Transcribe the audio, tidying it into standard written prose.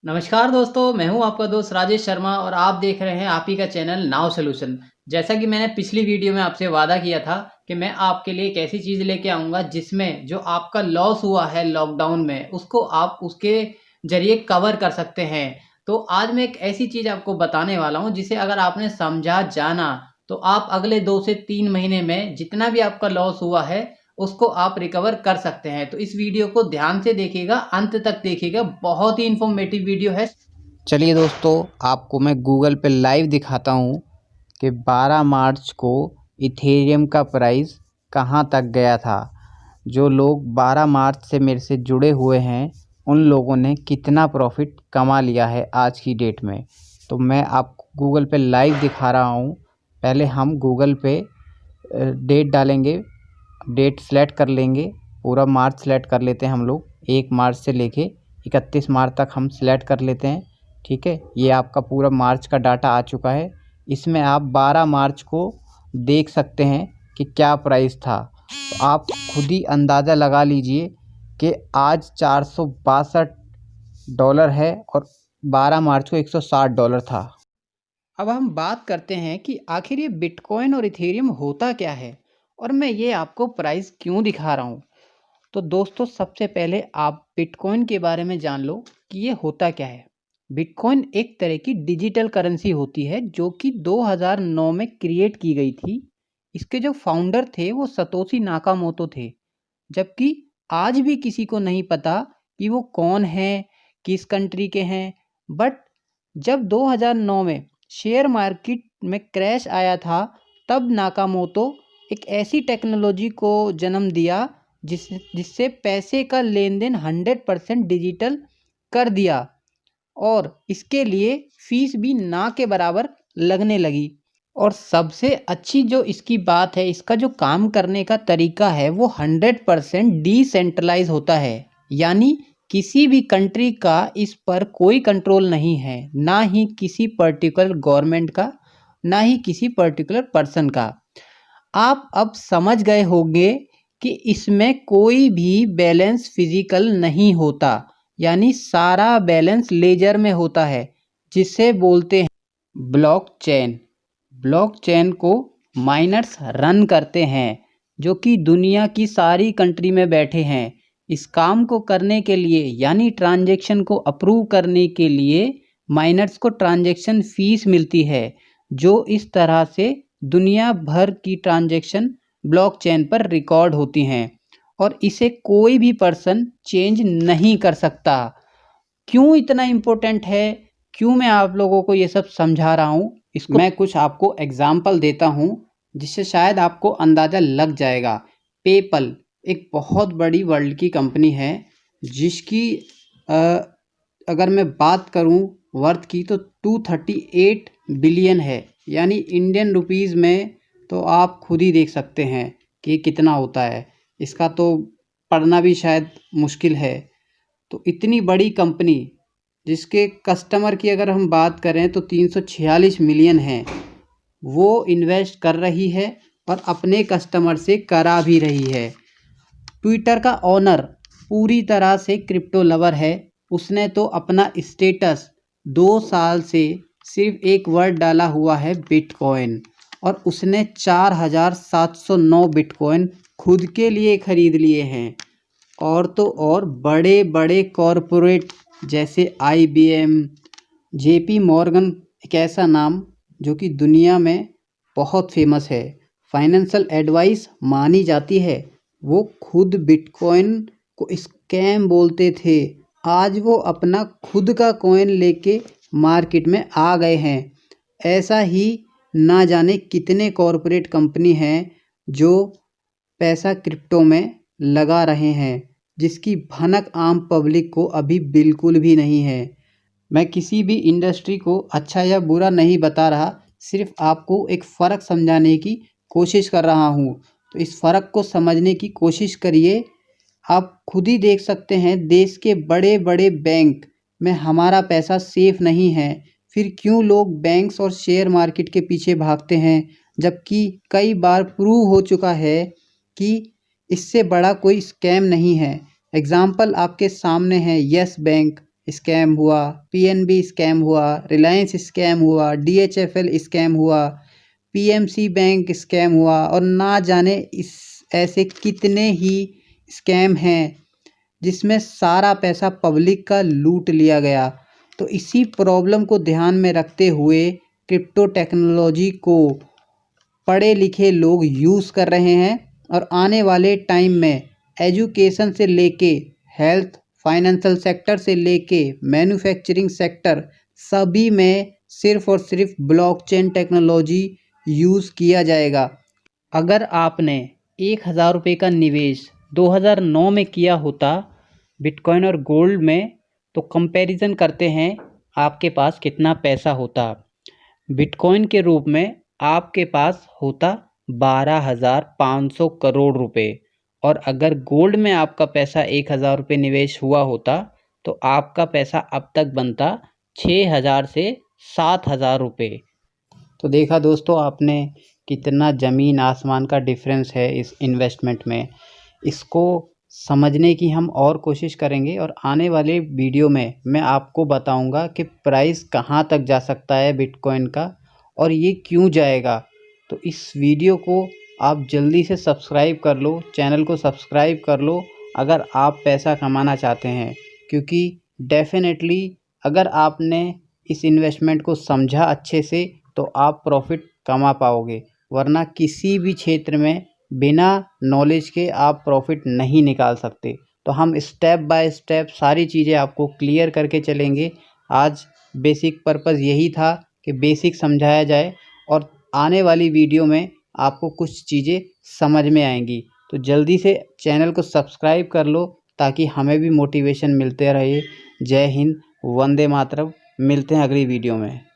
नमस्कार दोस्तों, मैं हूं आपका दोस्त राजेश शर्मा और आप देख रहे हैं आप ही का चैनल नाउ सॉल्यूशन। जैसा कि मैंने पिछली वीडियो में आपसे वादा किया था कि मैं आपके लिए एक ऐसी चीज़ लेके आऊँगा जिसमें जो आपका लॉस हुआ है लॉकडाउन में, उसको आप उसके ज़रिए कवर कर सकते हैं। तो आज मैं एक ऐसी चीज़ आपको बताने वाला हूँ जिसे अगर आपने समझा, जाना, तो आप अगले 2 से 3 महीने में जितना भी आपका लॉस हुआ है उसको आप रिकवर कर सकते हैं। तो इस वीडियो को ध्यान से देखिएगा, अंत तक देखिएगा, बहुत ही इन्फॉर्मेटिव वीडियो है। चलिए दोस्तों, आपको मैं गूगल पे लाइव दिखाता हूँ कि 12 मार्च को इथेरियम का प्राइस कहाँ तक गया था। जो लोग 12 मार्च से मेरे से जुड़े हुए हैं उन लोगों ने कितना प्रॉफिट कमा लिया है आज की डेट में। तो मैं आपको गूगल पे लाइव दिखा रहा हूँ। पहले हम गूगल पे डेट डालेंगे, डेट सेलेक्ट कर लेंगे, पूरा मार्च सेलेक्ट कर लेते हैं हम लोग। 1 मार्च से लेके 31 मार्च तक हम सेलेक्ट कर लेते हैं। ठीक है, ये आपका पूरा मार्च का डाटा आ चुका है। इसमें आप 12 मार्च को देख सकते हैं कि क्या प्राइस था। तो आप खुद ही अंदाज़ा लगा लीजिए कि आज $462 है और 12 मार्च को $160 था। अब हम बात करते हैं कि आखिर ये बिटकॉइन और इथेरियम होता क्या है और मैं ये आपको प्राइस क्यों दिखा रहा हूँ। तो दोस्तों, सबसे पहले आप बिटकॉइन के बारे में जान लो कि ये होता क्या है। बिटकॉइन एक तरह की डिजिटल करेंसी होती है जो कि 2009 में क्रिएट की गई थी। इसके जो फाउंडर थे वो सतोशी नाकामोतो थे। जबकि आज भी किसी को नहीं पता कि वो कौन है, किस कंट्री के हैं। बट जब 2009 में शेयर मार्केट में क्रैश आया था, तब नाकामोतो एक ऐसी टेक्नोलॉजी को जन्म दिया जिससे पैसे का लेन देन 100% डिजिटल कर दिया और इसके लिए फीस भी ना के बराबर लगने लगी। और सबसे अच्छी जो इसकी बात है, इसका जो काम करने का तरीका है वो 100% डिसेंट्रलाइज होता है। यानी किसी भी कंट्री का इस पर कोई कंट्रोल नहीं है, ना ही किसी पर्टिकुलर गवर्नमेंट का, ना ही किसी पर्टिकुलर पर्सन का। आप अब समझ गए होंगे कि इसमें कोई भी बैलेंस फिजिकल नहीं होता, यानी सारा बैलेंस लेजर में होता है, जिसे बोलते हैं ब्लॉकचेन। ब्लॉकचेन को माइनर्स रन करते हैं जो कि दुनिया की सारी कंट्री में बैठे हैं। इस काम को करने के लिए, यानी ट्रांजैक्शन को अप्रूव करने के लिए माइनर्स को ट्रांजैक्शन फीस मिलती है, जो इस तरह से दुनिया भर की ट्रांजैक्शन ब्लॉकचेन पर रिकॉर्ड होती हैं और इसे कोई भी पर्सन चेंज नहीं कर सकता। क्यों इतना इम्पोर्टेंट है, क्यों मैं आप लोगों को ये सब समझा रहा हूँ, इसको मैं कुछ आपको एग्जाम्पल देता हूँ जिससे शायद आपको अंदाज़ा लग जाएगा। पेपल एक बहुत बड़ी वर्ल्ड की कंपनी है जिसकी अगर मैं बात करूँ वर्थ की तो 238 बिलियन है। यानी इंडियन रुपीज़ में तो आप खुद ही देख सकते हैं कि कितना होता है। इसका तो पढ़ना भी शायद मुश्किल है। तो इतनी बड़ी कंपनी जिसके कस्टमर की अगर हम बात करें तो 346 मिलियन हैं, वो इन्वेस्ट कर रही है और अपने कस्टमर से करा भी रही है। ट्विटर का ओनर पूरी तरह से क्रिप्टो लवर है। उसने तो अपना स्टेटस 2 साल से सिर्फ एक वर्ड डाला हुआ है, बिटकॉइन, और उसने 4709 बिटकॉइन खुद के लिए खरीद लिए हैं। और तो और बड़े बड़े कॉरपोरेट जैसे IBM, JP मॉर्गन, एक ऐसा नाम जो कि दुनिया में बहुत फेमस है, फाइनेंशियल एडवाइस मानी जाती है, वो खुद बिटकॉइन को स्कैम बोलते थे। आज वो अपना खुद का कॉइन लेके मार्केट में आ गए हैं। ऐसा ही ना जाने कितने कॉरपोरेट कंपनी हैं जो पैसा क्रिप्टो में लगा रहे हैं, जिसकी भनक आम पब्लिक को अभी बिल्कुल भी नहीं है। मैं किसी भी इंडस्ट्री को अच्छा या बुरा नहीं बता रहा, सिर्फ आपको एक फ़र्क समझाने की कोशिश कर रहा हूँ। तो इस फ़र्क को समझने की कोशिश करिए। आप खुद ही देख सकते हैं देश के बड़े बड़े बैंक में हमारा पैसा सेफ नहीं है, फिर क्यों लोग बैंक्स और शेयर मार्केट के पीछे भागते हैं, जबकि कई बार प्रूव हो चुका है कि इससे बड़ा कोई स्कैम नहीं है। एग्ज़ाम्पल आपके सामने है, यस बैंक, स्कैम हुआ, पीएनबी स्कैम हुआ, रिलायंस स्कैम हुआ, डीएचएफएल स्कैम हुआ, पीएमसी बैंक स्कैम हुआ और ना जाने इस ऐसे कितने ही स्कैम हैं जिसमें सारा पैसा पब्लिक का लूट लिया गया। तो इसी प्रॉब्लम को ध्यान में रखते हुए क्रिप्टो टेक्नोलॉजी को पढ़े लिखे लोग यूज़ कर रहे हैं और आने वाले टाइम में एजुकेशन से लेके हेल्थ, फाइनेंशियल सेक्टर से लेके मैन्युफैक्चरिंग सेक्टर सभी में सिर्फ और सिर्फ ब्लॉकचेन टेक्नोलॉजी यूज़ किया जाएगा। अगर आपने 1000 रुपये का निवेश 2009 में किया होता बिटकॉइन और गोल्ड में, तो कंपैरिजन करते हैं आपके पास कितना पैसा होता। बिटकॉइन के रूप में आपके पास होता 12,500 करोड़ रुपए और अगर गोल्ड में आपका पैसा 1000 रुपये निवेश हुआ होता तो आपका पैसा अब तक बनता 6000 से 7000 रुपये। तो देखा दोस्तों आपने कितना ज़मीन आसमान का डिफरेंस है इस इन्वेस्टमेंट में। इसको समझने की हम और कोशिश करेंगे और आने वाले वीडियो में मैं आपको बताऊंगा कि प्राइस कहां तक जा सकता है बिटकॉइन का और ये क्यों जाएगा। तो इस वीडियो को आप जल्दी से सब्सक्राइब कर लो, चैनल को सब्सक्राइब कर लो अगर आप पैसा कमाना चाहते हैं, क्योंकि डेफिनेटली अगर आपने इस इन्वेस्टमेंट को समझा अच्छे से तो आप प्रॉफिट कमा पाओगे, वरना किसी भी क्षेत्र में बिना नॉलेज के आप प्रॉफिट नहीं निकाल सकते। तो हम स्टेप बाय स्टेप सारी चीज़ें आपको क्लियर करके चलेंगे। आज बेसिक पर्पस यही था कि बेसिक समझाया जाए और आने वाली वीडियो में आपको कुछ चीज़ें समझ में आएंगी। तो जल्दी से चैनल को सब्सक्राइब कर लो ताकि हमें भी मोटिवेशन मिलते रहे। जय हिंद, वंदे मातरम। मिलते हैं अगली वीडियो में।